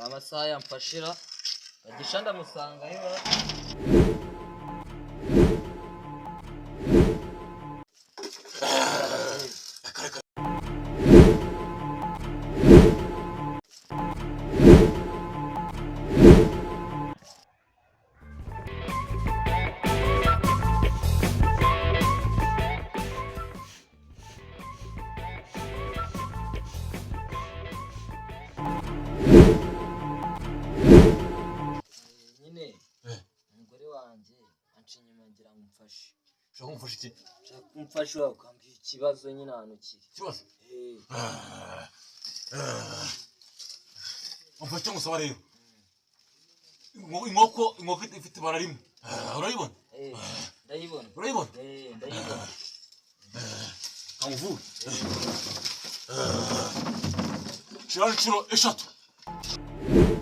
amasaha yamfashira agisha ndamusanga yo umugore wanjye anciye inyuma ngira ngo umfashe. Ushaka kumfasha iki? Ushaka kumfasha ukambwira ikibazo nyine ahantu kiri. Ikibazo? Umfashe icyo ngusaba rero. Inkoko ifite ibara rimwe. Urayibona? Ndayibona. Urayibona? Ndayibona. Kamuvuge. Shira inshuro 3.